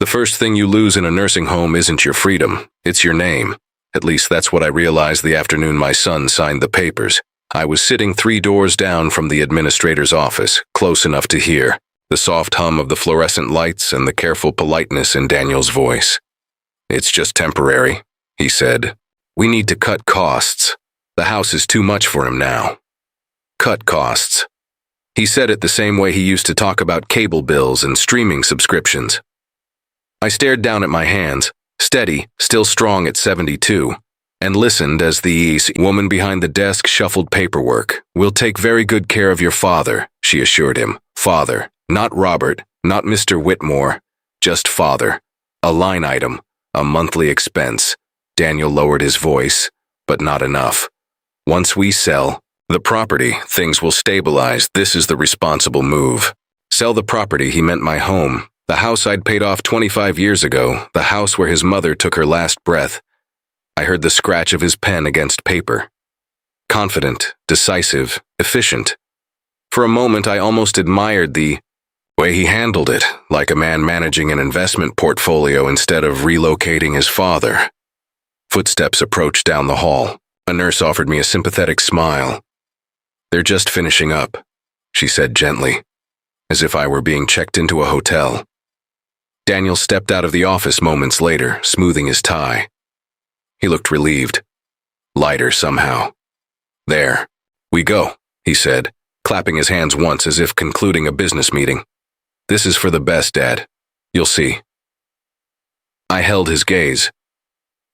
The first thing you lose in a nursing home isn't your freedom, it's your name. At least that's what I realized the afternoon my son signed the papers. I was sitting 3 doors down from the administrator's office, close enough to hear the soft hum of the fluorescent lights and the careful politeness in Daniel's voice. "It's just temporary," he said. "We need to cut costs. The house is too much for him now." Cut costs. He said it the same way he used to talk about cable bills and streaming subscriptions. I stared down at my hands, steady, still strong at 72, and listened as the woman behind the desk shuffled paperwork. "We'll take very good care of your father," she assured him. Father, not Robert, not Mr. Whitmore, just father. A line item, a monthly expense. Daniel lowered his voice, but not enough. "Once we sell the property, things will stabilize. This is the responsible move." Sell the property, he meant my home. The house I'd paid off 25 years ago, the house where his mother took her last breath. I heard the scratch of his pen against paper. Confident, decisive, efficient. For a moment I almost admired the way he handled it, like a man managing an investment portfolio instead of relocating his father. Footsteps approached down the hall. A nurse offered me a sympathetic smile. "They're just finishing up," she said gently, as if I were being checked into a hotel. Daniel stepped out of the office moments later, smoothing his tie. He looked relieved. Lighter somehow. "There. We go," he said, clapping his hands once as if concluding a business meeting. "This is for the best, Dad. You'll see." I held his gaze.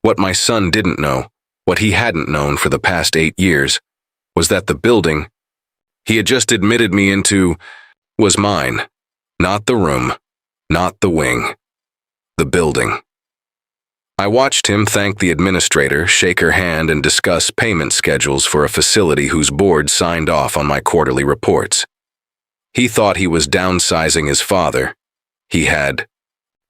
What my son didn't know, what he hadn't known for the past 8 years, was that the building he had just admitted me into was mine. Not the room, not the wing, the building. I watched him thank the administrator, shake her hand, and discuss payment schedules for a facility whose board signed off on my quarterly reports. He thought he was downsizing his father. He had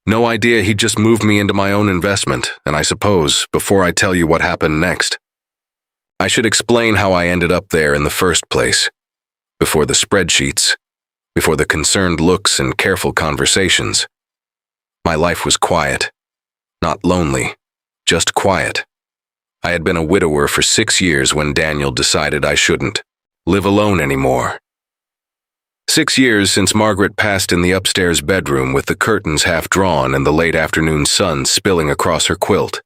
no idea he'd just moved me into my own investment, and I suppose, before I tell you what happened next, I should explain how I ended up there in the first place. Before the spreadsheets, before the concerned looks and careful conversations. My life was quiet. Not lonely, just quiet. I had been a widower for 6 years when Daniel decided I shouldn't live alone anymore. 6 years since Margaret passed in the upstairs bedroom with the curtains half drawn and the late afternoon sun spilling across her quilt.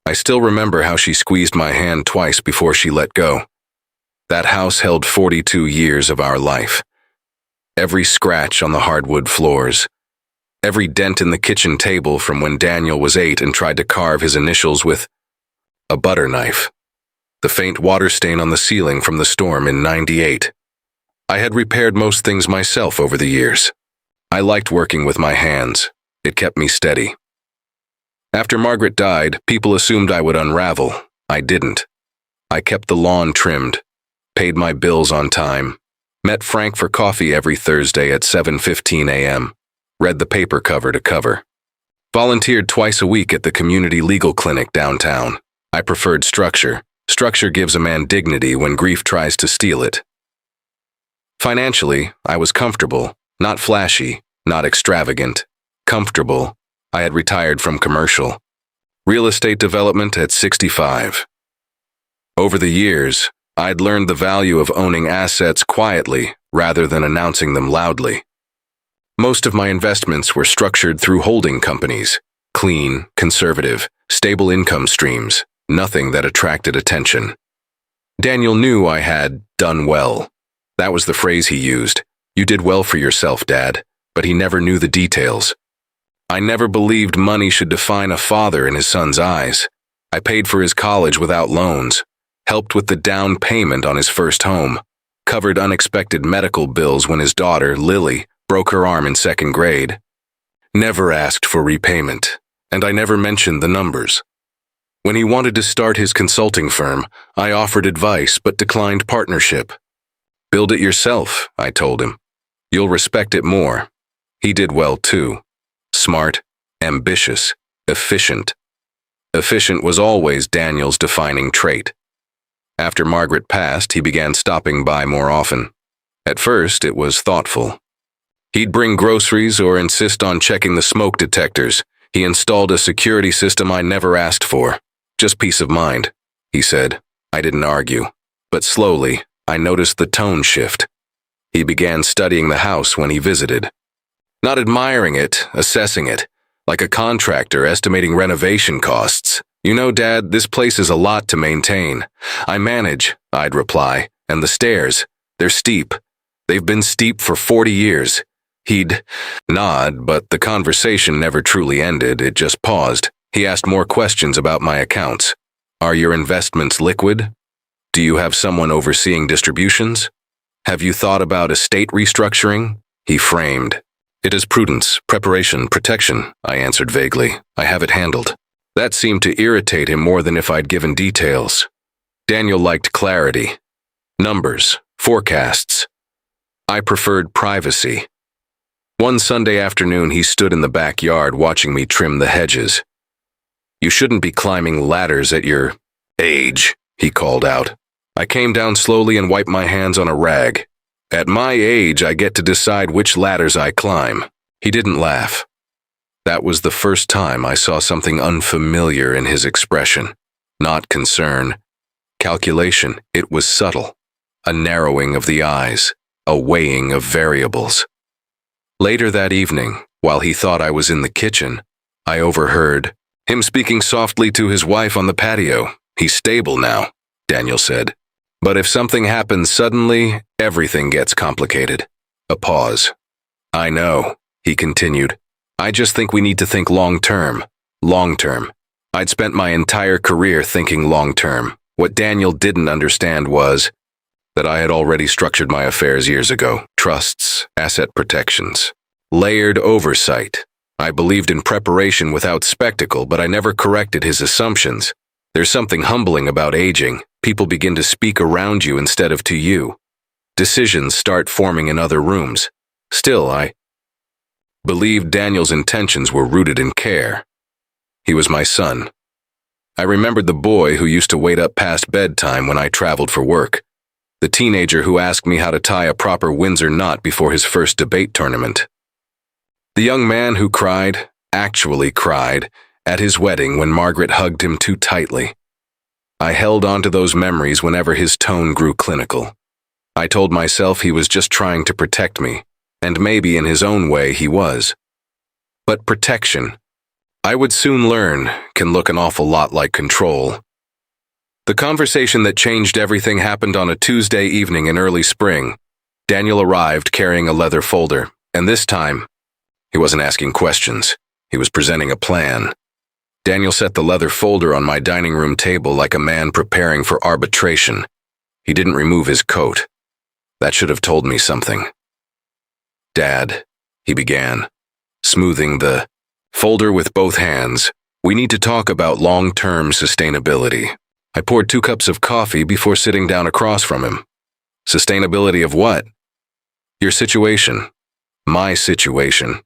I still remember how she squeezed my hand twice before she let go. That house held 42 years of our life. Every scratch on the hardwood floors, every dent in the kitchen table from when Daniel was 8 and tried to carve his initials with a butter knife, the faint water stain on the ceiling from the storm in '98. I had repaired most things myself over the years. I liked working with my hands. It kept me steady. After Margaret died, people assumed I would unravel. I didn't. I kept the lawn trimmed, paid my bills on time, met Frank for coffee every Thursday at 7:15 a.m., read the paper cover to cover. Volunteered twice a week at the community legal clinic downtown. I preferred structure. Structure gives a man dignity when grief tries to steal it. Financially, I was comfortable, not flashy, not extravagant. Comfortable. I had retired from commercial. Real estate development at 65. Over the years, I'd learned the value of owning assets quietly rather than announcing them loudly. Most of my investments were structured through holding companies, clean, conservative, stable income streams, nothing that attracted attention. Daniel knew I had done well. That was the phrase he used. "You did well for yourself, Dad," but he never knew the details. I never believed money should define a father in his son's eyes. I paid for his college without loans, helped with the down payment on his first home, covered unexpected medical bills when his daughter, Lily, broke her arm in 2nd grade. Never asked for repayment, and I never mentioned the numbers. When he wanted to start his consulting firm, I offered advice but declined partnership. "Build it yourself," I told him. "You'll respect it more." He did well too. Smart, ambitious, efficient. Efficient was always Daniel's defining trait. After Margaret passed, he began stopping by more often. At first, it was thoughtful. He'd bring groceries or insist on checking the smoke detectors. He installed a security system I never asked for. Just peace of mind, he said. I didn't argue. But slowly, I noticed the tone shift. He began studying the house when he visited. Not admiring it, assessing it, like a contractor estimating renovation costs. You know, Dad, this place is a lot to maintain. I manage, I'd reply, and the stairs, they're steep. They've been steep for 40 years. He'd nod, but the conversation never truly ended, it just paused. He asked more questions about my accounts. Are your investments liquid? Do you have someone overseeing distributions? Have you thought about estate restructuring? He framed. It is prudence, preparation, protection, I answered vaguely. I have it handled. That seemed to irritate him more than if I'd given details. Daniel liked clarity. Numbers, forecasts. I preferred privacy. One Sunday afternoon, he stood in the backyard watching me trim the hedges. You shouldn't be climbing ladders at your age, he called out. I came down slowly and wiped my hands on a rag. At my age, I get to decide which ladders I climb. He didn't laugh. That was the first time I saw something unfamiliar in his expression. Not concern. Calculation. It was subtle. A narrowing of the eyes. A weighing of variables. Later that evening, while he thought I was in the kitchen, I overheard him speaking softly to his wife on the patio. He's stable now, Daniel said. But if something happens suddenly, everything gets complicated. A pause. I know, he continued. I just think we need to think long-term. Long-term. I'd spent my entire career thinking long-term. What Daniel didn't understand was that I had already structured my affairs years ago. Trusts, asset protections, layered oversight. I believed in preparation without spectacle, but I never corrected his assumptions. There's something humbling about aging. People begin to speak around you instead of to you. Decisions start forming in other rooms. Still, I believed Daniel's intentions were rooted in care. He was my son. I remembered the boy who used to wait up past bedtime when I traveled for work. The teenager who asked me how to tie a proper Windsor knot before his first debate tournament. The young man who cried, actually cried, at his wedding when Margaret hugged him too tightly. I held on to those memories whenever his tone grew clinical. I told myself he was just trying to protect me, and maybe in his own way he was. But protection, I would soon learn, can look an awful lot like control. The conversation that changed everything happened on a Tuesday evening in early spring. Daniel arrived carrying a leather folder, and this time, he wasn't asking questions. He was presenting a plan. Daniel set the leather folder on my dining room table like a man preparing for arbitration. He didn't remove his coat. That should have told me something. Dad, he began, smoothing the folder with both hands. We need to talk about long-term sustainability. I poured 2 cups of coffee before sitting down across from him. Sustainability of what? Your situation. My situation.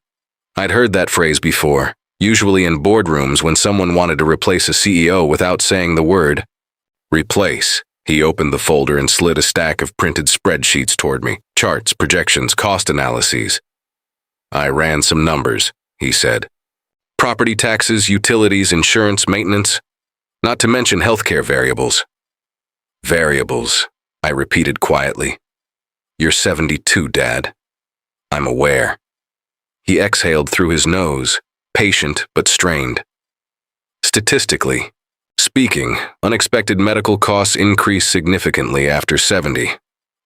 I'd heard that phrase before, usually in boardrooms when someone wanted to replace a CEO without saying the word. Replace. He opened the folder and slid a stack of printed spreadsheets toward me. Charts, projections, cost analyses. I ran some numbers, he said. Property taxes, utilities, insurance, maintenance. Not to mention healthcare variables. Variables, I repeated quietly. You're 72, Dad. I'm aware. He exhaled through his nose, patient but strained. Statistically speaking, unexpected medical costs increase significantly after 70.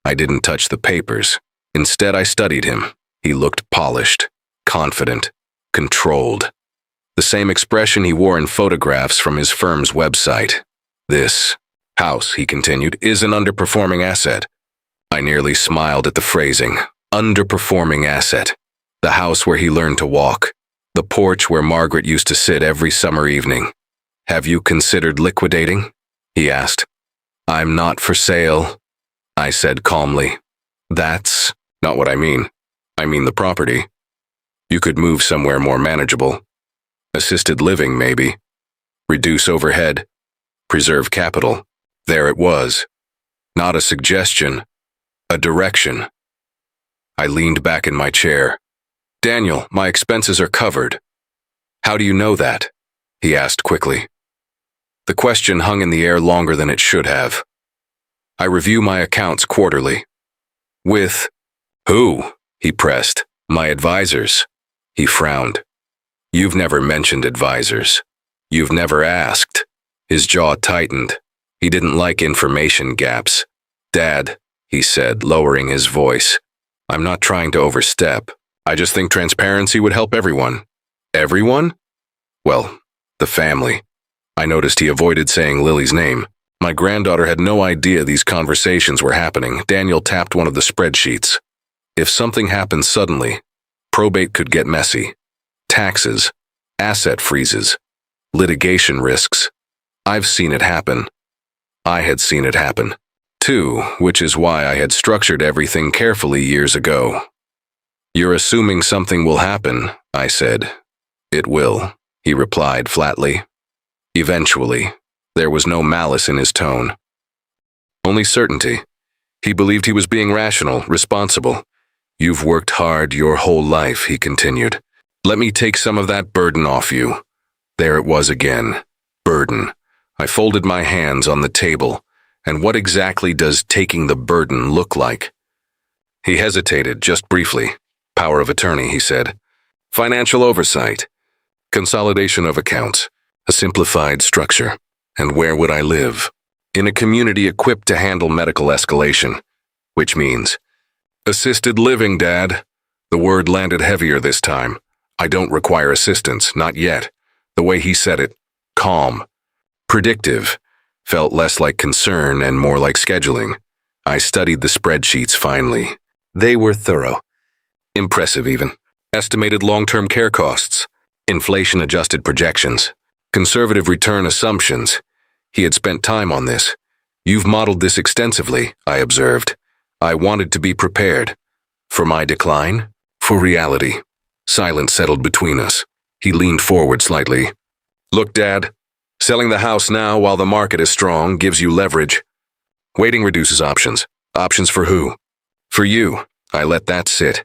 I didn't touch the papers. Instead, I studied him. He looked polished, confident, controlled. The same expression he wore in photographs from his firm's website. This house, he continued, is an underperforming asset. I nearly smiled at the phrasing. Underperforming asset. The house where he learned to walk. The porch where Margaret used to sit every summer evening. Have you considered liquidating? He asked. I'm not for sale, I said calmly. That's not what I mean. I mean the property. You could move somewhere more manageable. Assisted living, maybe. Reduce overhead. Preserve capital. There it was. Not a suggestion. A direction. I leaned back in my chair. Daniel, my expenses are covered. How do you know that? He asked quickly. The question hung in the air longer than it should have. I review my accounts quarterly. With who? He pressed. My advisors. He frowned. You've never mentioned advisors. You've never asked. His jaw tightened. He didn't like information gaps. Dad, he said, lowering his voice, I'm not trying to overstep. I just think transparency would help everyone. Everyone? Well, the family. I noticed he avoided saying Lily's name. My granddaughter had no idea these conversations were happening. Daniel tapped one of the spreadsheets. If something happened suddenly, probate could get messy. Taxes, asset freezes, litigation risks. I've seen it happen. I had seen it happen, too, which is why I had structured everything carefully years ago. You're assuming something will happen, I said. It will, he replied flatly. Eventually. There was no malice in his tone. Only certainty. He believed he was being rational, responsible. You've worked hard your whole life, he continued. Let me take some of that burden off you. There it was again. Burden. I folded my hands on the table. And what exactly does taking the burden look like? He hesitated, just briefly. Power of attorney, he said. Financial oversight. Consolidation of accounts. A simplified structure. And where would I live? In a community equipped to handle medical escalation. Which means, assisted living, Dad. The word landed heavier this time. I don't require assistance, not yet. The way he said it, calm. Predictive. Felt less like concern and more like scheduling. I studied the spreadsheets finally. They were thorough. Impressive even. Estimated long-term care costs. Inflation-adjusted projections. Conservative return assumptions. He had spent time on this. You've modeled this extensively, I observed. I wanted to be prepared. For my decline? For reality. Silence settled between us. He leaned forward slightly. Look, Dad. Selling the house now while the market is strong gives you leverage. Waiting reduces options. Options for who? For you. I let that sit.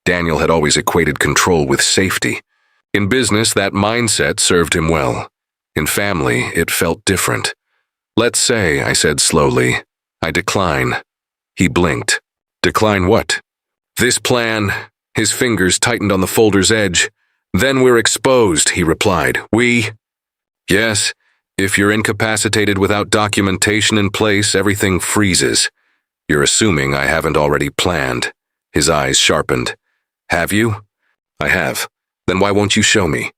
Daniel had always equated control with safety. In business, that mindset served him well. In family, it felt different. Let's say, I said slowly, I decline. He blinked. Decline what? This plan. His fingers tightened on the folder's edge. Then we're exposed, he replied. We? Yes. If you're incapacitated without documentation in place, everything freezes. You're assuming I haven't already planned. His eyes sharpened. Have you? I have. Then why won't you show me?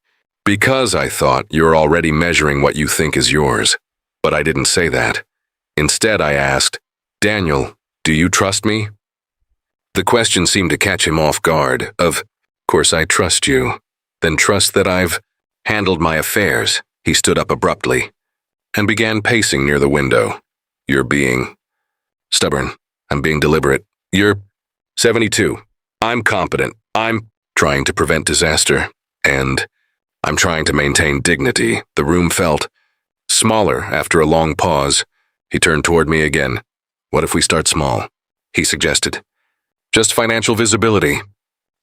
Because I thought you're already measuring what you think is yours. But I didn't say that. Instead, I asked, Daniel, do you trust me? The question seemed to catch him off guard. Of course I trust you. Then trust that I've handled my affairs. He stood up abruptly and began pacing near the window. You're being stubborn. I'm being deliberate. You're 72. I'm competent. I'm trying to prevent disaster. And I'm trying to maintain dignity. The room felt smaller after a long pause. He turned toward me again. What if we start small? He suggested. Just financial visibility.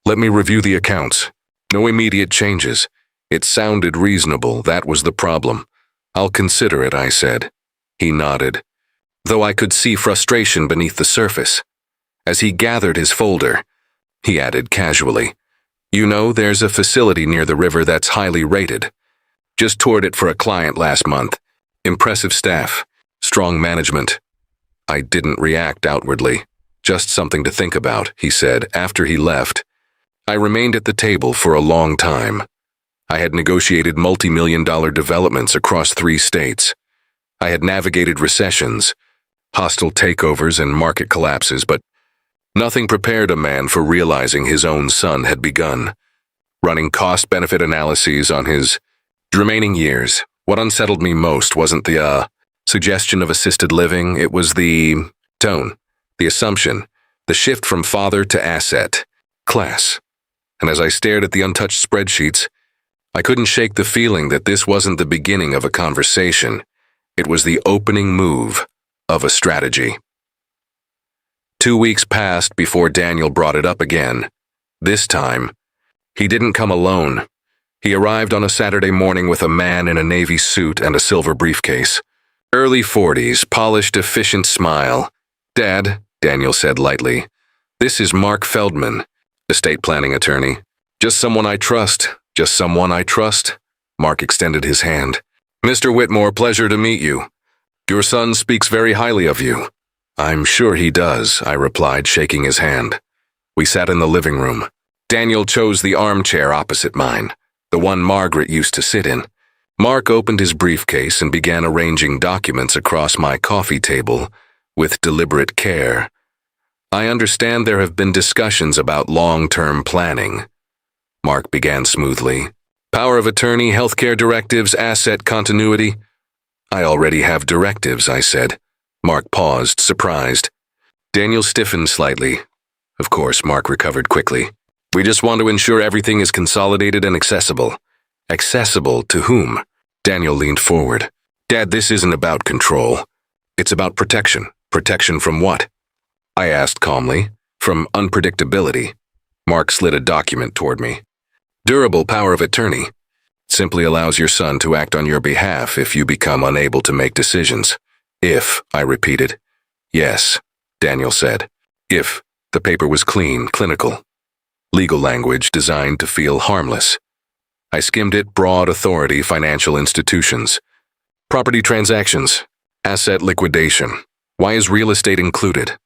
Let me review the accounts. No immediate changes. It sounded reasonable. That was the problem. I'll consider it, I said. He nodded, though I could see frustration beneath the surface. As he gathered his folder, he added casually, You know, there's a facility near the river that's highly rated. Just toured it for a client last month. Impressive staff. Strong management. I didn't react outwardly. Just something to think about, he said after he left. I remained at the table for a long time. I had negotiated multi-million-dollar developments across 3 states. I had navigated recessions, hostile takeovers, and market collapses, but nothing prepared a man for realizing his own son had begun. Running cost-benefit analyses on his remaining years, what unsettled me most wasn't the suggestion of assisted living, it was the tone, the assumption, the shift from father to asset, class. And as I stared at the untouched spreadsheets, I couldn't shake the feeling that this wasn't the beginning of a conversation. It was the opening move of a strategy. 2 weeks passed before Daniel brought it up again. This time, He didn't come alone. He arrived on a Saturday morning with a man in a navy suit and a silver briefcase. Early 40s, polished, efficient smile. "Dad," Daniel said lightly, "this is Mark Feldman, estate planning attorney. Just someone I trust. Just someone I trust." Mark extended his hand. "Mr. Whitmore, pleasure to meet you. Your son speaks very highly of you." "I'm sure he does," I replied, shaking his hand. We sat in the living room. Daniel chose the armchair opposite mine, the one Margaret used to sit in. Mark opened his briefcase and began arranging documents across my coffee table with deliberate care. "I understand there have been discussions about long-term planning," Mark began smoothly. "Power of attorney, healthcare directives, asset continuity." "I already have directives," I said. Mark paused, surprised. Daniel stiffened slightly. Of course, Mark recovered quickly. "We just want to ensure everything is consolidated and accessible." "Accessible to whom?" Daniel leaned forward. "Dad, this isn't about control. It's about protection. Protection from what?" I asked calmly. "From unpredictability." Mark slid a document toward me. "Durable power of attorney. Simply allows your son to act on your behalf if you become unable to make decisions." "If," I repeated. "Yes," Daniel said. "If." The paper was clean, clinical. Legal language designed to feel harmless. I skimmed it. Broad authority, financial institutions. Property transactions. Asset liquidation. Why is real estate included?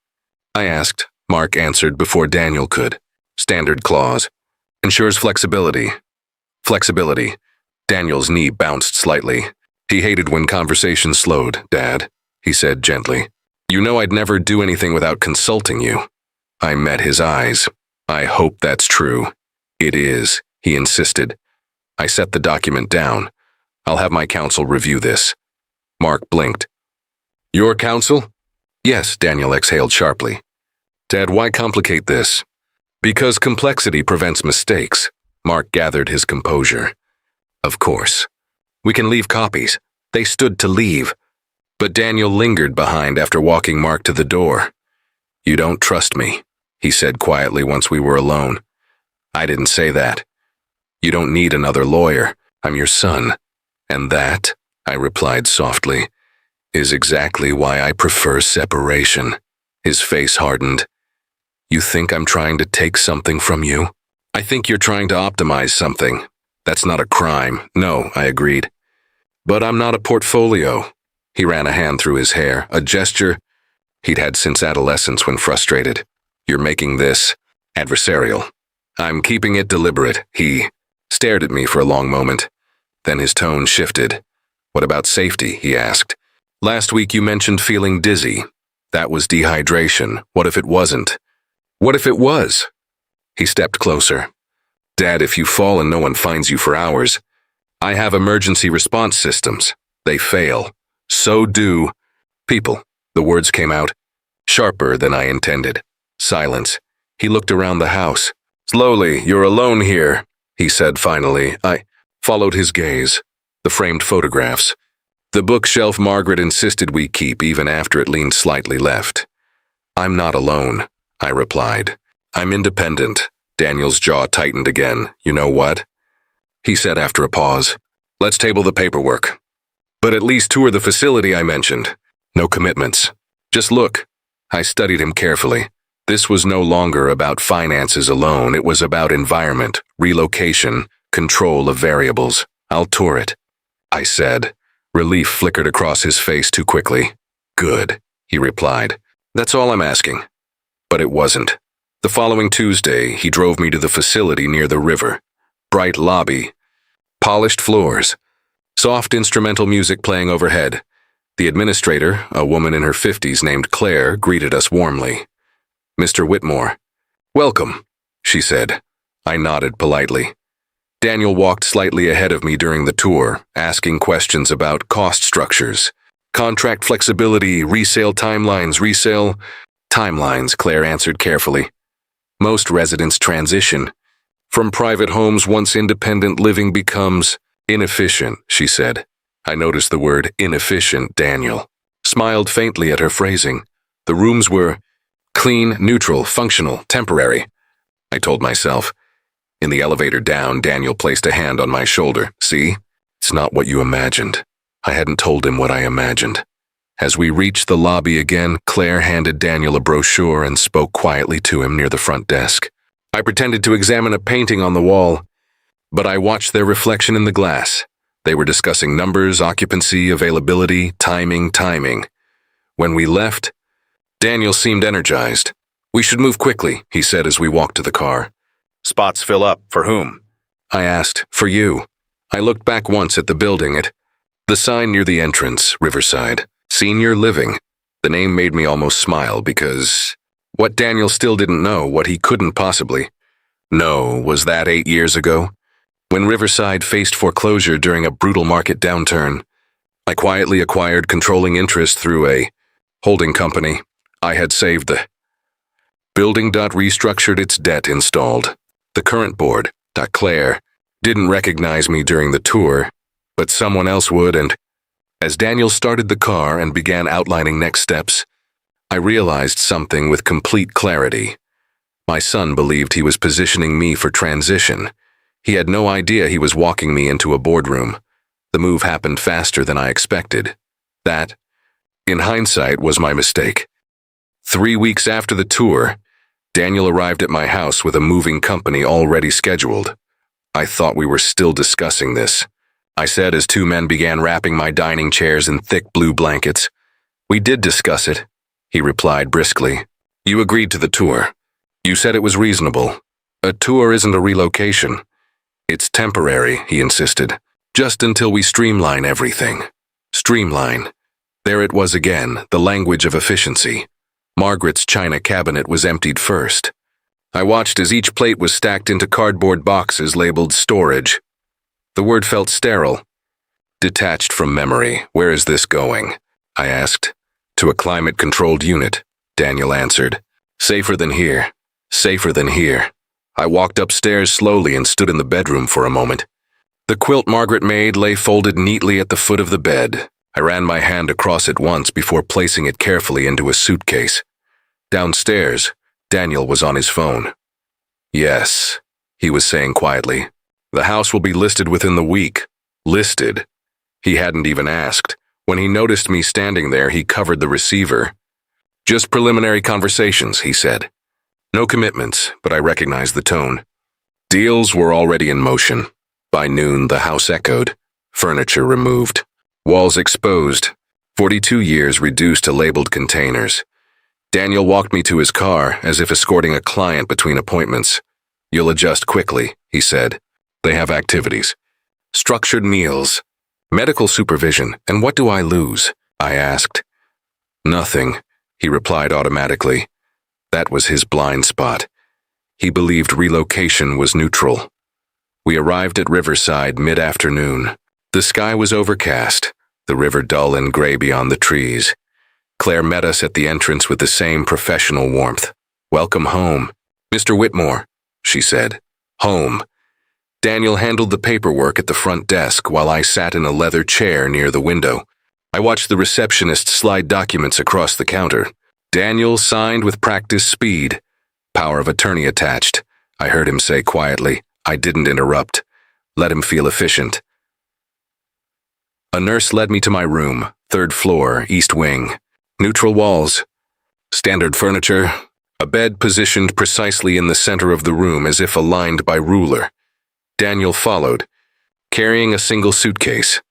I asked. Mark answered before Daniel could. Standard clause. Ensures flexibility. Flexibility. Daniel's knee bounced slightly. He hated when conversation slowed, Dad, he said gently. "You know I'd never do anything without consulting you." I met his eyes. "I hope that's true." "It is," he insisted. I set the document down. "I'll have my counsel review this." Mark blinked. "Your counsel?" "Yes," Daniel exhaled sharply. "Dad, why complicate this?" "Because complexity prevents mistakes." Mark gathered his composure. "Of course. We can leave copies." They stood to leave. But Daniel lingered behind after walking Mark to the door. "You don't trust me," he said quietly once we were alone. "I didn't say that. You don't need another lawyer. I'm your son. And that," I replied softly, "is exactly why I prefer separation." His face hardened. "You think I'm trying to take something from you?" "I think you're trying to optimize something. That's not a crime." "No," I agreed. "But I'm not a portfolio." He ran a hand through his hair, a gesture he'd had since adolescence when frustrated. "You're making this adversarial." "I'm keeping it deliberate." He stared at me for a long moment. Then his tone shifted. "What about safety?" he asked. "Last week you mentioned feeling dizzy. That was dehydration. What if it wasn't?" "What if it was?" He stepped closer. "Dad, if you fall and no one finds you for hours, I have emergency response systems. They fail. So do people." The words came out, sharper than I intended. Silence. He looked around the house. "Slowly, you're alone here," he said finally. I followed his gaze. The framed photographs. The bookshelf Margaret insisted we keep even after it leaned slightly left. "I'm not alone," I replied. "I'm independent." Daniel's jaw tightened again. "You know what?" he said after a pause. "Let's table the paperwork. But at least tour the facility I mentioned. No commitments. Just look." I studied him carefully. This was no longer about finances alone. It was about environment, relocation, control of variables. "I'll tour it," I said. Relief flickered across his face too quickly. "Good," he replied. "That's all I'm asking." But it wasn't. The following Tuesday, he drove me to the facility near the river. Bright lobby. Polished floors. Soft instrumental music playing overhead. The administrator, a woman in her 50s named Claire, greeted us warmly. "Mr. Whitmore." "Welcome," she said. I nodded politely. Daniel walked slightly ahead of me during the tour, asking questions about cost structures, contract flexibility, resale timelines, timelines, Claire answered carefully. Most residents transition from private homes once independent living becomes inefficient, she said. I noticed the word inefficient. Daniel smiled faintly at her phrasing. The rooms were clean, neutral, functional, temporary. I told myself, In the elevator down, Daniel placed a hand on my shoulder. See? It's not what you imagined. I hadn't told him what I imagined. As we reached the lobby again, Claire handed Daniel a brochure and spoke quietly to him near the front desk. I pretended to examine a painting on the wall, but I watched their reflection in the glass. They were discussing numbers, occupancy, availability, timing. When we left, Daniel seemed energized. We should move quickly, he said as we walked to the car. Spots fill up. For whom? I asked. For you. I looked back once at the building, at the sign near the entrance, Riverside. Senior Living. The name made me almost smile because what Daniel still didn't know, what he couldn't possibly know, was that 8 years ago, when Riverside faced foreclosure during a brutal market downturn, I quietly acquired controlling interest through a holding company. I had saved the building. Restructured its debt, installed the current board. Claire didn't recognize me during the tour, but someone else would, and as Daniel started the car and began outlining next steps, I realized something with complete clarity. My son believed he was positioning me for transition. He had no idea he was walking me into a boardroom. The move happened faster than I expected. That, in hindsight, was my mistake. 3 weeks after the tour, Daniel arrived at my house with a moving company already scheduled. I thought we were still discussing this, I said as 2 men began wrapping my dining chairs in thick blue blankets. We did discuss it, he replied briskly. You agreed to the tour. You said it was reasonable. A tour isn't a relocation. It's temporary, he insisted. Just until we streamline everything. Streamline. There it was again, the language of efficiency. Margaret's china cabinet was emptied first. I watched as each plate was stacked into cardboard boxes labeled storage. The word felt sterile, detached from memory. Where is this going? I asked. To a climate-controlled unit, Daniel answered. Safer than here. Safer than here. I walked upstairs slowly and stood in the bedroom for a moment. The quilt Margaret made lay folded neatly at the foot of the bed. I ran my hand across it once before placing it carefully into a suitcase. Downstairs, Daniel was on his phone. Yes, he was saying quietly. The house will be listed within the week. Listed. He hadn't even asked. When he noticed me standing there, he covered the receiver. Just preliminary conversations, he said. No commitments, but I recognized the tone. Deals were already in motion. By noon, the house echoed. Furniture removed. Walls exposed. 42 years reduced to labeled containers. Daniel walked me to his car, as if escorting a client between appointments. You'll adjust quickly, he said. They have activities. Structured meals. Medical supervision. And what do I lose? I asked. Nothing, he replied automatically. That was his blind spot. He believed relocation was neutral. We arrived at Riverside mid-afternoon. The sky was overcast, the river dull and gray beyond the trees. Claire met us at the entrance with the same professional warmth. Welcome home, Mr. Whitmore, she said. Home. Daniel handled the paperwork at the front desk while I sat in a leather chair near the window. I watched the receptionist slide documents across the counter. Daniel signed with practice speed. Power of attorney attached, I heard him say quietly. I didn't interrupt. Let him feel efficient. A nurse led me to my room, 3rd floor, east wing. Neutral walls. Standard furniture. A bed positioned precisely in the center of the room as if aligned by ruler. Daniel followed, carrying a single suitcase.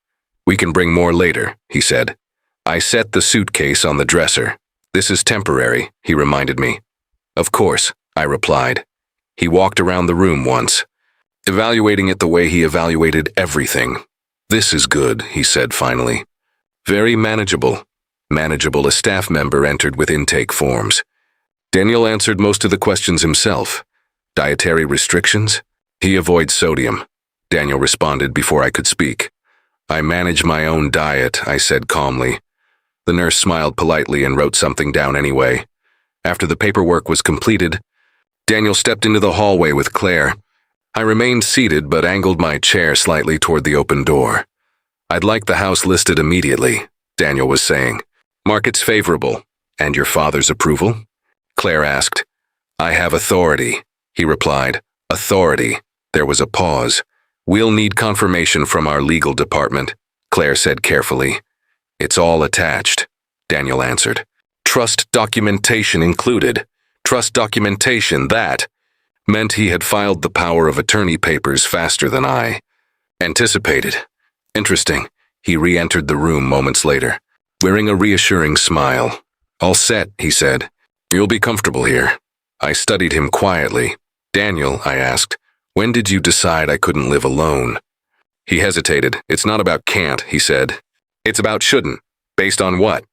We can bring more later, he said. I set the suitcase on the dresser. This is temporary, he reminded me. Of course, I replied. He walked around the room once, evaluating it the way he evaluated everything. This is good, he said finally. Very manageable. Manageable. A staff member entered with intake forms. Daniel answered most of the questions himself. Dietary restrictions? He avoids sodium, Daniel responded before I could speak. I manage my own diet, I said calmly. The nurse smiled politely and wrote something down anyway. After the paperwork was completed, Daniel stepped into the hallway with Claire. I remained seated but angled my chair slightly toward the open door. I'd like the house listed immediately, Daniel was saying. Market's favorable. And your father's approval? Claire asked. I have authority, he replied. Authority. There was a pause. "We'll need confirmation from our legal department," Claire said carefully. "It's all attached," Daniel answered. "Trust documentation included. Trust documentation that meant he had filed the power of attorney papers faster than I anticipated. Interesting." He re-entered the room moments later, wearing a reassuring smile. "All set," he said. "You'll be comfortable here." I studied him quietly. "Daniel," I asked, "when did you decide I couldn't live alone?" He hesitated. "It's not about can't," he said. "It's about shouldn't." "Based on what?"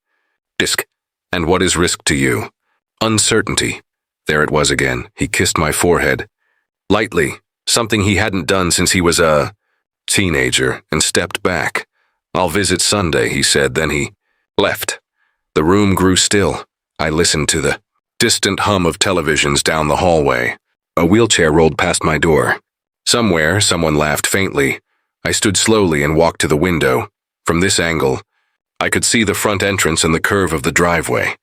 "Risk." "And what is risk to you?" "Uncertainty." There it was again. He kissed my forehead. Lightly, something he hadn't done since he was a teenager, and stepped back. "I'll visit Sunday," he said, then he left. The room grew still. I listened to the distant hum of televisions down the hallway. A wheelchair rolled past my door. Somewhere, someone laughed faintly. I stood slowly and walked to the window. From this angle, I could see the front entrance and the curve of the driveway.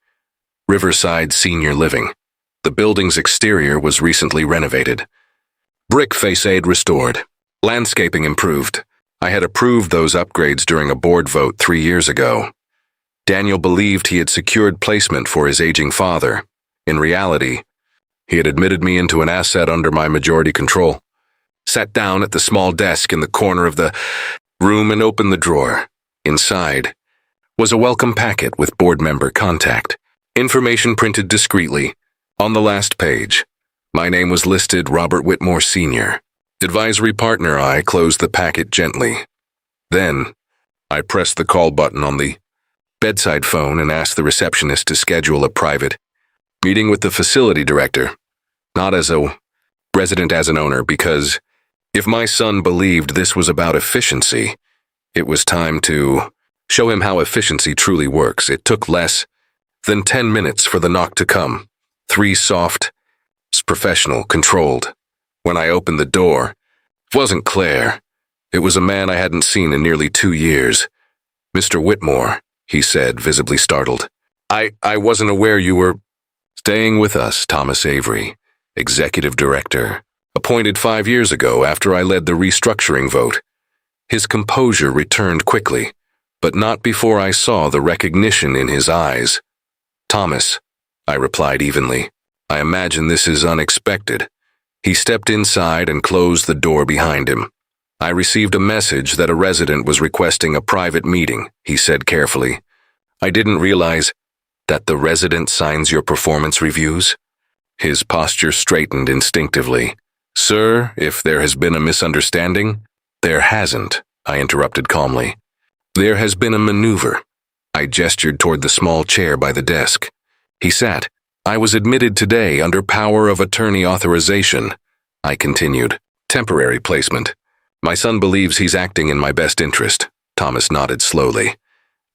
Riverside Senior Living. The building's exterior was recently renovated. Brick façade restored. Landscaping improved. I had approved those upgrades during a board vote 3 years ago. Daniel believed he had secured placement for his aging father. In reality, he had admitted me into an asset under my majority control. Sat down at the small desk in the corner of the room and opened the drawer. Inside was a welcome packet with board member contact. Information printed discreetly. On the last page, my name was listed Robert Whitmore Sr. Advisory partner. I closed the packet gently. Then, I pressed the call button on the bedside phone and asked the receptionist to schedule a private meeting with the facility director, not as a resident, as an owner, because if my son believed this was about efficiency, it was time to show him how efficiency truly works. It took less than 10 minutes for the knock to come. 3 soft, professional, controlled. When I opened the door, it wasn't Claire. It was a man I hadn't seen in nearly 2 years. "Mr. Whitmore," he said, visibly startled. I wasn't aware you were staying with us." Thomas Avery, executive director, appointed 5 years ago after I led the restructuring vote. His composure returned quickly, but not before I saw the recognition in his eyes. "Thomas," I replied evenly. "I imagine this is unexpected." He stepped inside and closed the door behind him. "I received a message that a resident was requesting a private meeting," he said carefully. "I didn't realize that the resident signs your performance reviews." His posture straightened instinctively. "Sir, if there has been a misunderstanding—" "There hasn't," I interrupted calmly. "There has been a maneuver." I gestured toward the small chair by the desk. He sat. "I was admitted today under power of attorney authorization," I continued. "Temporary placement. My son believes he's acting in my best interest." Thomas nodded slowly.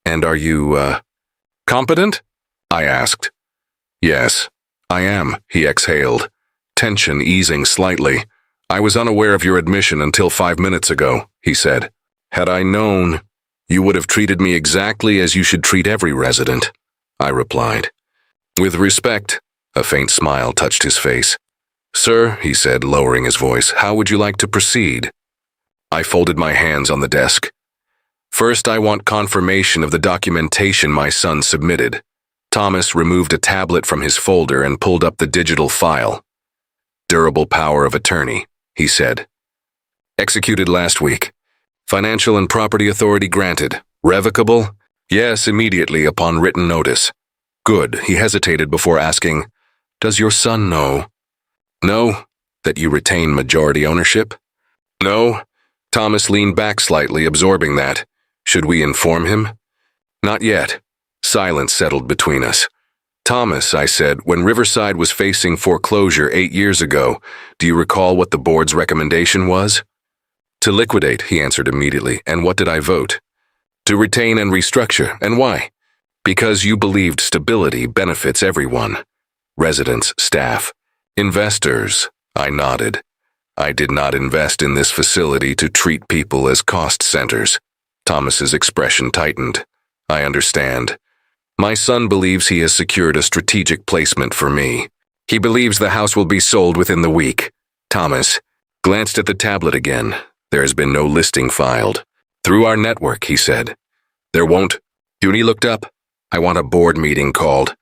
"And are you, competent?" I asked. "Yes, I am," he exhaled, tension easing slightly. "I was unaware of your admission until 5 minutes ago," he said. "Had I known, you would have treated me exactly as you should treat every resident," I replied. "With respect," a faint smile touched his face. "Sir," he said, lowering his voice, "how would you like to proceed?" I folded my hands on the desk. "First, I want confirmation of the documentation my son submitted." Thomas removed a tablet from his folder and pulled up the digital file. "Durable power of attorney," he said. "Executed last week. Financial and property authority granted. Revocable?" "Yes, immediately upon written notice." "Good." He hesitated before asking, "Does your son know?" "No." "That you retain majority ownership?" "No." Thomas leaned back slightly, absorbing that. "Should we inform him?" "Not yet." Silence settled between us. "Thomas," I said, "when Riverside was facing foreclosure 8 years ago, do you recall what the board's recommendation was?" "To liquidate," he answered immediately. "And what did I vote?" "To retain and restructure. And why?" "Because you believed stability benefits everyone. Residents, staff, investors." I nodded. "I did not invest in this facility to treat people as cost centers." Thomas's expression tightened. "I understand. My son believes he has secured a strategic placement for me. He believes the house will be sold within the week." "Thomas, Glanced at the tablet again. There has been no listing filed. Through our network, he said. There won't. Uni looked up. I want a board meeting called.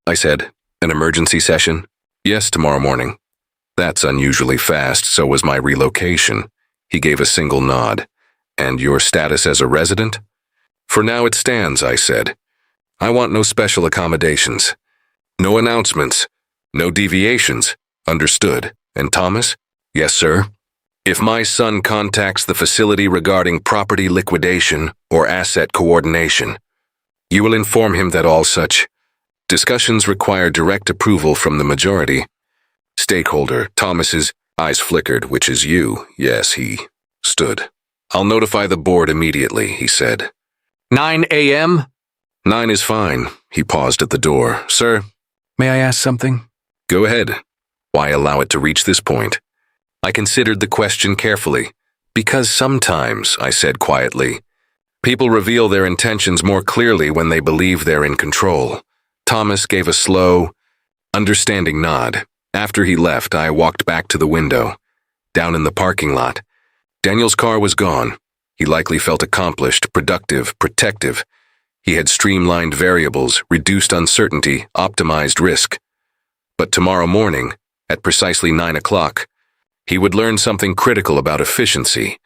I said, an emergency session? Yes, tomorrow morning. That's unusually fast, so was my relocation. He gave a single nod. And your status as a resident? For now it stands, I said. I want no special accommodations. No announcements. No deviations. Understood. And Thomas? Yes, sir. If my son contacts the facility regarding property liquidation or asset coordination, you will inform him that all such discussions require direct approval from the majority. Stakeholder, Thomas's eyes flickered, which is you. Yes, he stood. I'll notify the board immediately, he said. 9 a.m.? 9 is fine. He paused at the door. Sir, may I ask something? Go ahead. Why allow it to reach this point? I considered the question carefully. Because sometimes, I said quietly, people reveal their intentions more clearly when they believe they're in control. Thomas gave a slow, understanding nod. After he left, I walked back to the window. Down in the parking lot, Daniel's car was gone. He likely felt accomplished, productive, protective. He had streamlined variables, reduced uncertainty, optimized risk. But tomorrow morning, at precisely 9 o'clock, he would learn something critical about efficiency.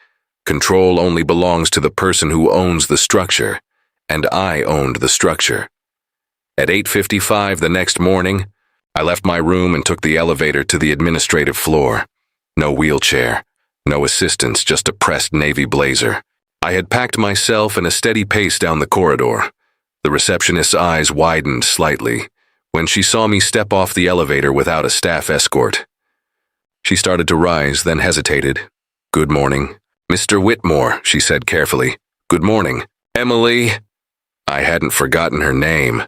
Control only belongs to the person who owns the structure, and I owned the structure. At 8:55 the next morning, I left my room and took the elevator to the administrative floor. No wheelchair, no assistance, just a pressed navy blazer. I had packed myself in a steady pace down the corridor. The receptionist's eyes widened slightly when she saw me step off the elevator without a staff escort. She started to rise, then hesitated. Good morning. Mr. Whitmore, she said carefully. Good morning. Emily. I hadn't forgotten her name.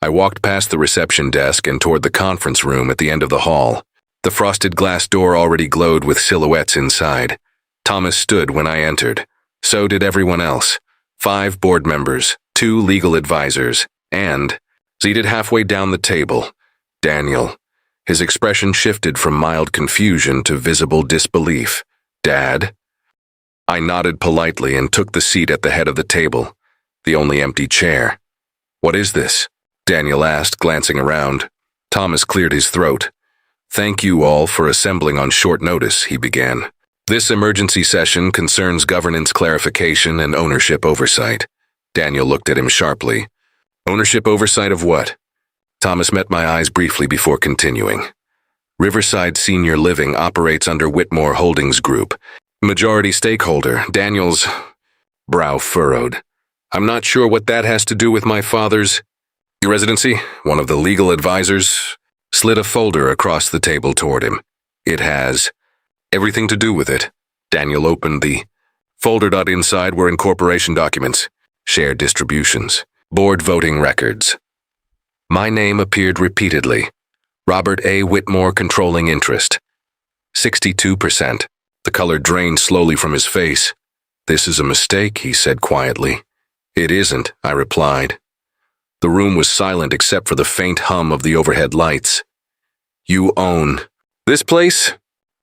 I walked past the reception desk and toward the conference room at the end of the hall. The frosted glass door already glowed with silhouettes inside. Thomas stood when I entered. So did everyone else. 5 board members, 2 legal advisors, and, seated halfway down the table, Daniel. His expression shifted from mild confusion to visible disbelief. Dad? I nodded politely and took the seat at the head of the table, the only empty chair. What is this? Daniel asked, glancing around. Thomas cleared his throat. Thank you all for assembling on short notice, he began. This emergency session concerns governance clarification and ownership oversight. Daniel looked at him sharply. Ownership oversight of what? Thomas met my eyes briefly before continuing. Riverside Senior Living operates under Whitmore Holdings Group. Majority stakeholder, Daniel's brow furrowed. I'm not sure what that has to do with my father's residency. One of the legal advisors slid a folder across the table toward him. It has everything to do with it. Daniel opened the folder. Inside were incorporation documents, shared distributions, board voting records. My name appeared repeatedly. Robert A. Whitmore controlling interest. 62%. The color drained slowly from his face. This is a mistake, he said quietly. It isn't, I replied. The room was silent except for the faint hum of the overhead lights. You own this place?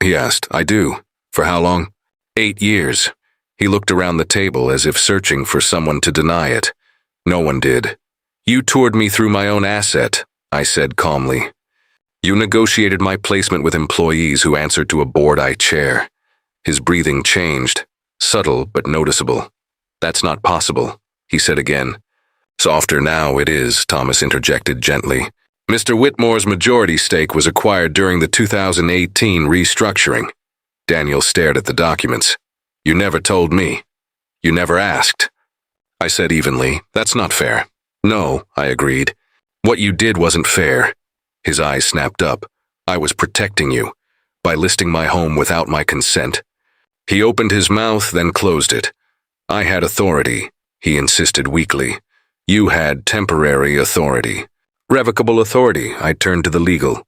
He asked. I do. For how long? 8 years. He looked around the table as if searching for someone to deny it. No one did. You toured me through my own asset, I said calmly. You negotiated my placement with employees who answered to a board I chair. His breathing changed, subtle but noticeable. That's not possible, he said again. Softer now it is, Thomas interjected gently. Mr. Whitmore's majority stake was acquired during the 2018 restructuring. Daniel stared at the documents. You never told me. You never asked. I said evenly, that's not fair. No, I agreed. What you did wasn't fair. His eyes snapped up. I was protecting you by listing my home without my consent. He opened his mouth, then closed it. I had authority, he insisted weakly. You had temporary authority. Revocable authority, I turned to the legal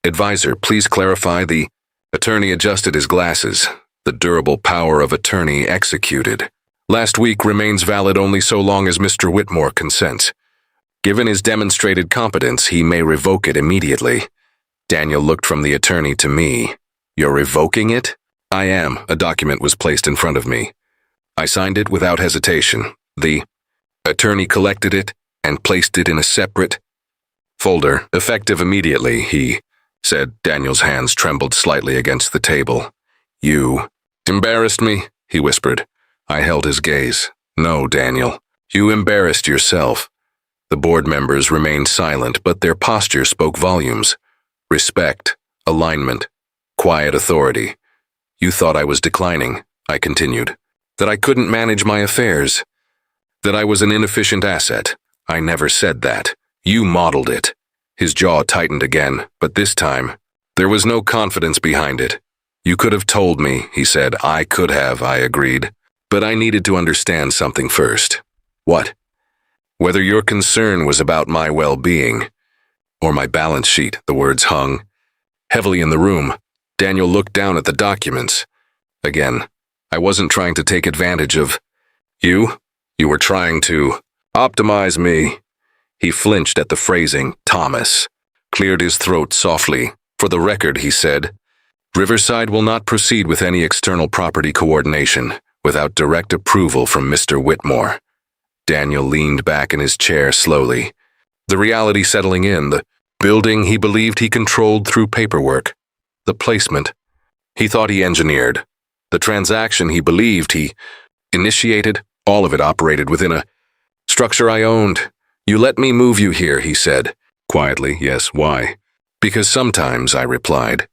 advisor. Please clarify. The attorney adjusted his glasses. The durable power of attorney executed. Last week remains valid only so long as Mr. Whitmore consents. Given his demonstrated competence, he may revoke it immediately. Daniel looked from the attorney to me. You're revoking it? I am. A document was placed in front of me. I signed it without hesitation. The attorney collected it and placed it in a separate folder, effective immediately, he said. Daniel's hands trembled slightly against the table. You embarrassed me, he whispered. I held his gaze. No, Daniel. You embarrassed yourself. The board members remained silent, but their posture spoke volumes. Respect, alignment, quiet authority. You thought I was declining, I continued. That I couldn't manage my affairs. That I was an inefficient asset. I never said that. You modeled it. His jaw tightened again, but this time, there was no confidence behind it. You could have told me, he said. I could have, I agreed. But I needed to understand something first. What? Whether your concern was about my well-being, or my balance sheet, the words hung heavily in the room. Daniel looked down at the documents. Again, I wasn't trying to take advantage of you. You were trying to optimize me. He flinched at the phrasing. Thomas cleared his throat softly. For the record, he said, Riverside will not proceed with any external property coordination without direct approval from Mr. Whitmore. Daniel leaned back in his chair slowly, the reality settling in, the building he believed he controlled through paperwork, the placement he thought he engineered, the transaction he believed he initiated, all of it operated within a structure I owned. You let me move you here, he said. Quietly, yes, why? Because sometimes, I replied,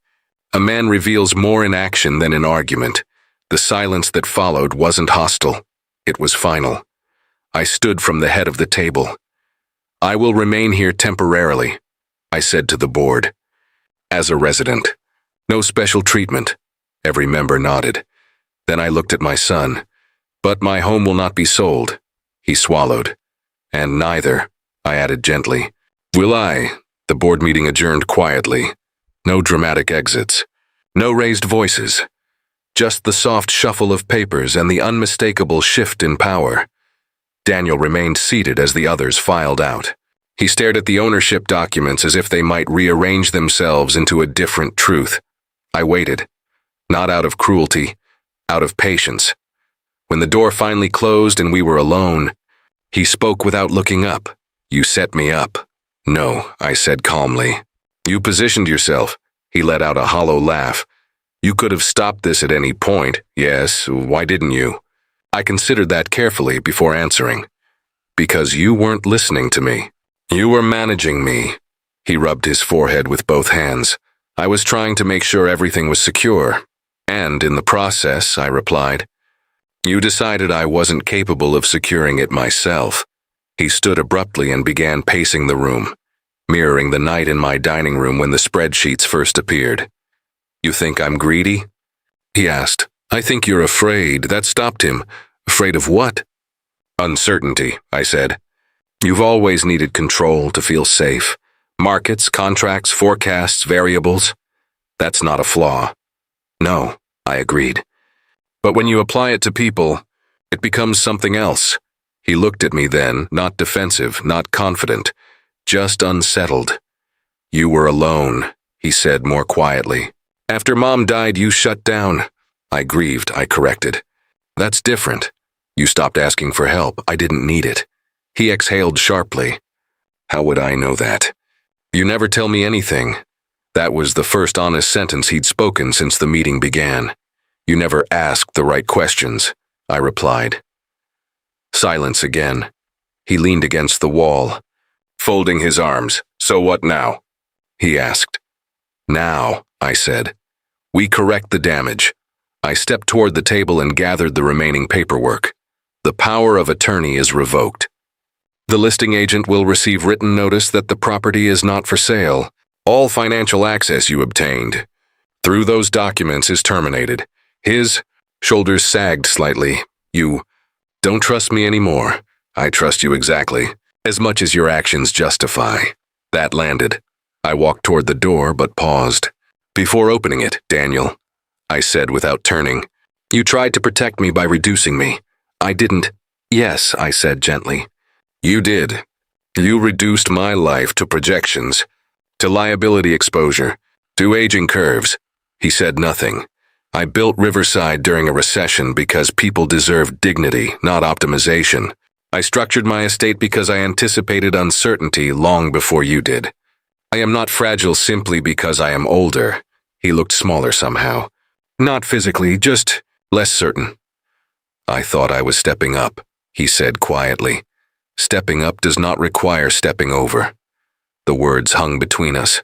a man reveals more in action than in argument. The silence that followed wasn't hostile. It was final. I stood from the head of the table. I will remain here temporarily, I said to the board. As a resident. No special treatment. Every member nodded. Then I looked at my son. But my home will not be sold. He swallowed. And neither, I added gently, will I. The board meeting adjourned quietly. No dramatic exits. No raised voices. Just the soft shuffle of papers and the unmistakable shift in power. Daniel remained seated as the others filed out. He stared at the ownership documents as if they might rearrange themselves into a different truth. I waited. Not out of cruelty, out of patience. When the door finally closed and we were alone, he spoke without looking up. You set me up. No, I said calmly. You positioned yourself. He let out a hollow laugh. You could have stopped this at any point. Yes, why didn't you? I considered that carefully before answering. Because you weren't listening to me. You were managing me. He rubbed his forehead with both hands. I was trying to make sure everything was secure. And in the process, I replied, you decided I wasn't capable of securing it myself. He stood abruptly and began pacing the room, mirroring the night in my dining room when the spreadsheets first appeared. You think I'm greedy? He asked. I think you're afraid. That stopped him. Afraid of what? Uncertainty, I said. You've always needed control to feel safe. Markets, contracts, forecasts, variables. That's not a flaw. No, I agreed. But when you apply it to people, it becomes something else. He looked at me then, not defensive, not confident, just unsettled. You were alone, he said more quietly. After Mom died, you shut down. I grieved, I corrected. That's different. You stopped asking for help. I didn't need it. He exhaled sharply. How would I know that? You never tell me anything. That was the first honest sentence he'd spoken since the meeting began. You never asked the right questions, I replied. Silence again. He leaned against the wall, folding his arms. So what now? He asked. Now, I said. We correct the damage. I stepped toward the table and gathered the remaining paperwork. The power of attorney is revoked. The listing agent will receive written notice that the property is not for sale. All financial access you obtained through those documents is terminated. His shoulders sagged slightly. You don't trust me anymore. I trust you exactly, as much as your actions justify. That landed. I walked toward the door but paused. Before opening it, Daniel, I said without turning, you tried to protect me by reducing me. I didn't. Yes, I said gently. You did. You reduced my life to projections, to liability exposure, to aging curves. He said nothing. I built Riverside during a recession because people deserved dignity, not optimization. I structured my estate because I anticipated uncertainty long before you did. I am not fragile simply because I am older. He looked smaller somehow. Not physically, just less certain. I thought I was stepping up, he said quietly. Stepping up does not require stepping over. The words hung between us.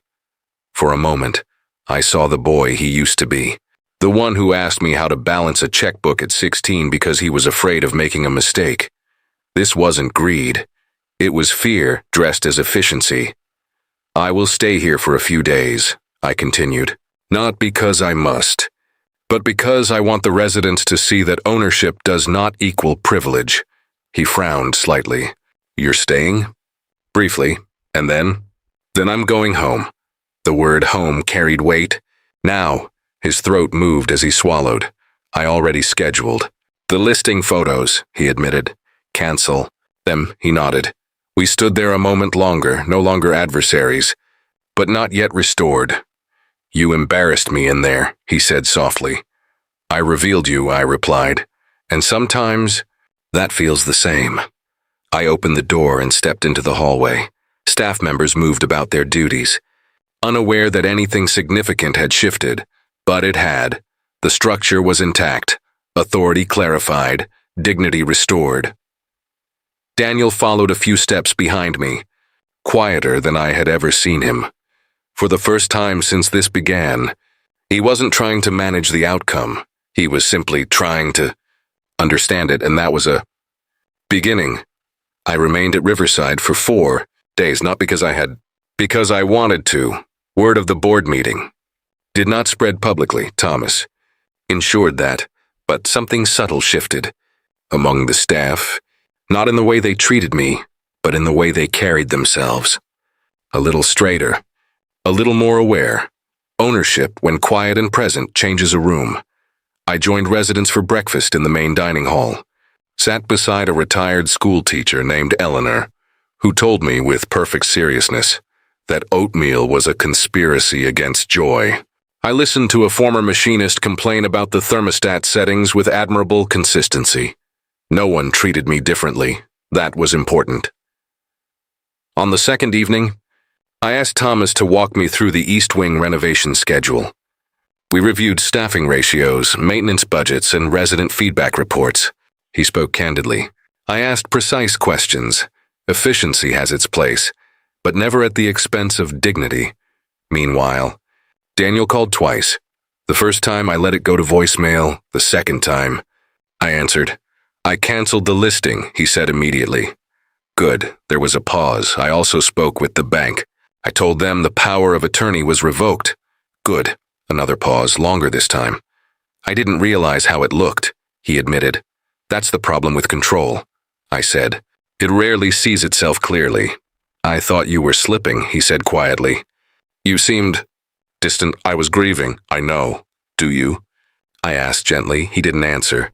For a moment, I saw the boy he used to be. The one who asked me how to balance a checkbook at 16 because he was afraid of making a mistake. This wasn't greed. It was fear dressed as efficiency. I will stay here for a few days, I continued. Not because I must, but because I want the residents to see that ownership does not equal privilege. He frowned slightly. You're staying? Briefly, and then? Then I'm going home. The word home carried weight. Now, his throat moved as he swallowed. I already scheduled. The listing photos, he admitted. Cancel them, he nodded. We stood there a moment longer, no longer adversaries, but not yet restored. You embarrassed me in there, he said softly. I revealed you, I replied, and sometimes that feels the same. I opened the door and stepped into the hallway. Staff members moved about their duties, unaware that anything significant had shifted, but it had. The structure was intact, authority clarified, dignity restored. Daniel followed a few steps behind me, quieter than I had ever seen him. For the first time since this began, he wasn't trying to manage the outcome. He was simply trying to understand it, and that was a beginning. I remained at Riverside for 4 days, not because I wanted to. Word of the board meeting did not spread publicly, Thomas ensured that, but something subtle shifted among the staff, not in the way they treated me, but in the way they carried themselves. A little straighter, a little more aware. Ownership, when quiet and present, changes a room. I joined residents for breakfast in the main dining hall, sat beside a retired school teacher named Eleanor, who told me with perfect seriousness that oatmeal was a conspiracy against joy. I listened to a former machinist complain about the thermostat settings with admirable consistency. No one treated me differently. That was important. On the second evening, I asked Thomas to walk me through the East Wing renovation schedule. We reviewed staffing ratios, maintenance budgets, and resident feedback reports. He spoke candidly. I asked precise questions. Efficiency has its place, but never at the expense of dignity. Meanwhile, Daniel called twice. The first time I let it go to voicemail, the second time I answered. I canceled the listing, he said immediately. Good. There was a pause. I also spoke with the bank. I told them the power of attorney was revoked. Good. Another pause, longer this time. I didn't realize how it looked, he admitted. That's the problem with control, I said. It rarely sees itself clearly. I thought you were slipping, he said quietly. You seemed distant. I was grieving, I know. Do you? I asked gently. He didn't answer.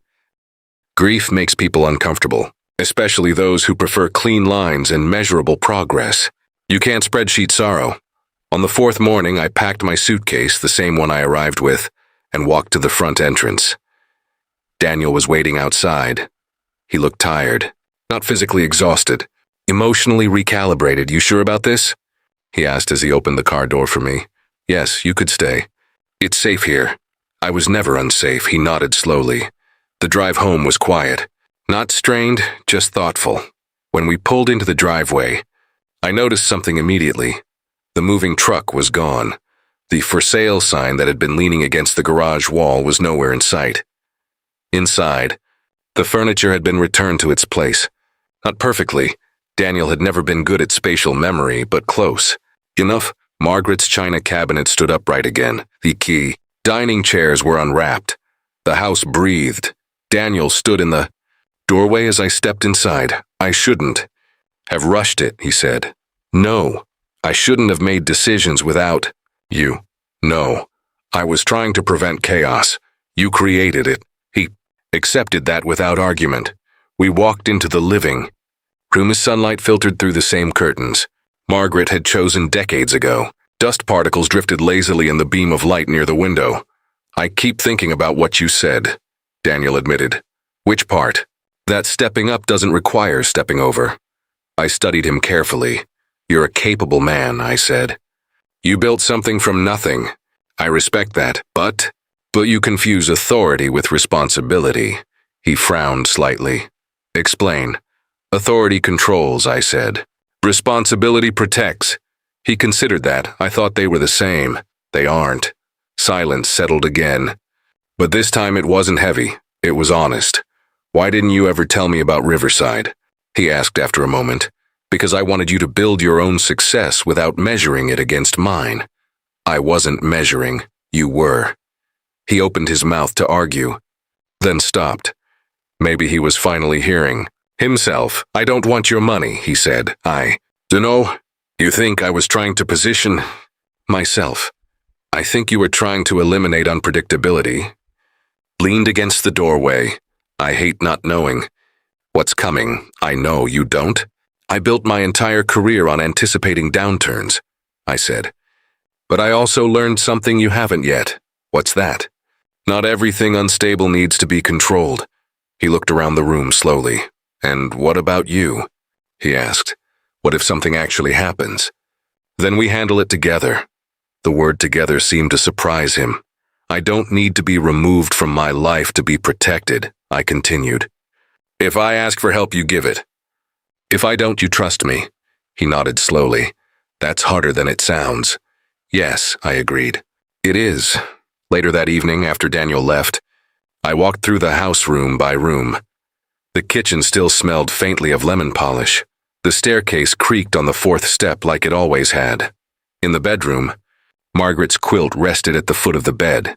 Grief makes people uncomfortable, especially those who prefer clean lines and measurable progress. You can't spreadsheet sorrow. On the 4th morning, I packed my suitcase, the same one I arrived with, and walked to the front entrance. Daniel was waiting outside. He looked tired, not physically exhausted, emotionally recalibrated. You sure about this? He asked as he opened the car door for me. Yes, you could stay. It's safe here. I was never unsafe, he nodded slowly. The drive home was quiet. Not strained, just thoughtful. When we pulled into the driveway, I noticed something immediately. The moving truck was gone. The for sale sign that had been leaning against the garage wall was nowhere in sight. Inside, the furniture had been returned to its place. Not perfectly. Daniel had never been good at spatial memory, but close. Enough. Margaret's china cabinet stood upright again. The key. Dining chairs were unwrapped. The house breathed. Daniel stood in the doorway as I stepped inside. I shouldn't have rushed it, he said. No, I shouldn't have made decisions without you. No, I was trying to prevent chaos. You created it. He accepted that without argument. We walked into the living room as sunlight filtered through the same curtains Margaret had chosen decades ago. Dust particles drifted lazily in the beam of light near the window. I keep thinking about what you said, Daniel admitted. Which part? That stepping up doesn't require stepping over. I studied him carefully. You're a capable man, I said. You built something from nothing. I respect that, but you confuse authority with responsibility. He frowned slightly. Explain. Authority controls, I said. Responsibility protects. He considered that. I thought they were the same. They aren't. Silence settled again. But this time it wasn't heavy. It was honest. Why didn't you ever tell me about Riverside? He asked after a moment. Because I wanted you to build your own success without measuring it against mine. I wasn't measuring. You were. He opened his mouth to argue, then stopped. Maybe he was finally hearing himself. I don't want your money, he said. I dunno. You think I was trying to position myself? I think you were trying to eliminate unpredictability. Leaned against the doorway. I hate not knowing what's coming. I know you don't. I built my entire career on anticipating downturns, I said. But I also learned something you haven't yet. What's that? Not everything unstable needs to be controlled. He looked around the room slowly. And what about you? He asked. What if something actually happens? Then we handle it together. The word together seemed to surprise him. I don't need to be removed from my life to be protected, I continued. If I ask for help, you give it. If I don't, you trust me. He nodded slowly. That's harder than it sounds. Yes, I agreed. It is. Later that evening, after Daniel left, I walked through the house room by room. The kitchen still smelled faintly of lemon polish. The staircase creaked on the fourth step like it always had. In the bedroom, Margaret's quilt rested at the foot of the bed.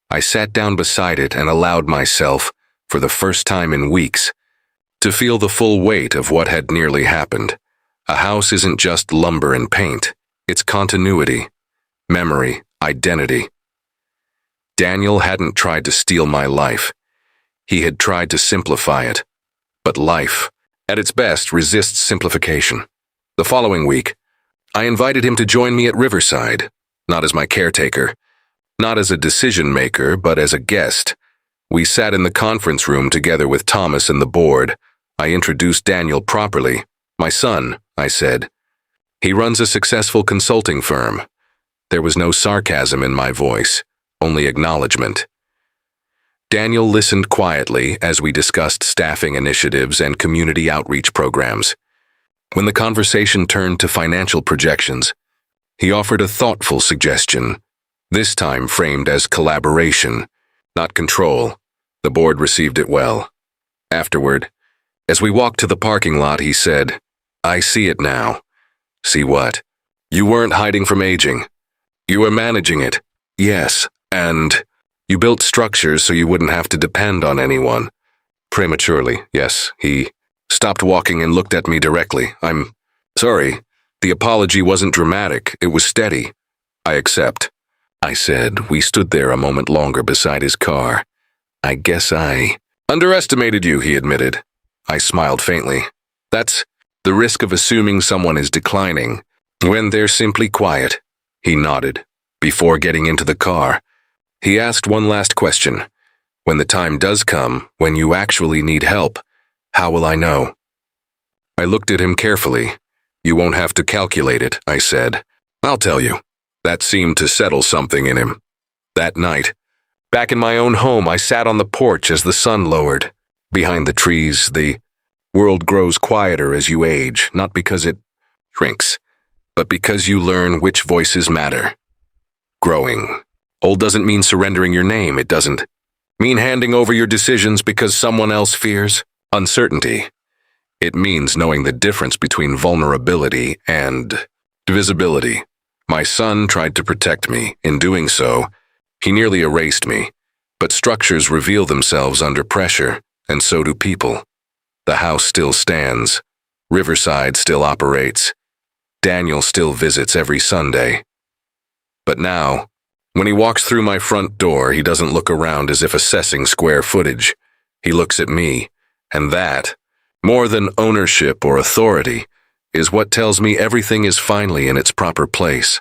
I sat down beside it and allowed myself, for the first time in weeks, to feel the full weight of what had nearly happened. A house isn't just lumber and paint. It's continuity, memory, identity. Daniel hadn't tried to steal my life. He had tried to simplify it. But life, at its best, resists simplification. The following week, I invited him to join me at Riverside, not as my caretaker, not as a decision-maker, but as a guest. We sat in the conference room together with Thomas and the board. I introduced Daniel properly. My son, I said. He runs a successful consulting firm. There was no sarcasm in my voice, only acknowledgement. Daniel listened quietly as we discussed staffing initiatives and community outreach programs. When the conversation turned to financial projections, he offered a thoughtful suggestion, this time framed as collaboration, not control. The board received it well. Afterward, as we walked to the parking lot, he said, I see it now. See what? You weren't hiding from aging. You were managing it. Yes, and you built structures so you wouldn't have to depend on anyone. Prematurely, yes. He stopped walking and looked at me directly. I'm sorry. The apology wasn't dramatic. It was steady. I accept. I said. We stood there a moment longer beside his car. I guess I underestimated you, he admitted. I smiled faintly. That's the risk of assuming someone is declining when they're simply quiet. He nodded. Before getting into the car, he asked one last question. When the time does come, when you actually need help, how will I know? I looked at him carefully. You won't have to calculate it, I said. I'll tell you. That seemed to settle something in him. That night, back in my own home, I sat on the porch as the sun lowered. Behind the trees, the world grows quieter as you age, not because it shrinks, but because you learn which voices matter. Growing. Old doesn't mean surrendering your name. It doesn't mean handing over your decisions because someone else fears uncertainty. It means knowing the difference between vulnerability and visibility. My son tried to protect me. In doing so, he nearly erased me. But structures reveal themselves under pressure, and so do people. The house still stands. Riverside still operates. Daniel still visits every Sunday. But now, when he walks through my front door, he doesn't look around as if assessing square footage. He looks at me, and that, more than ownership or authority, is what tells me everything is finally in its proper place.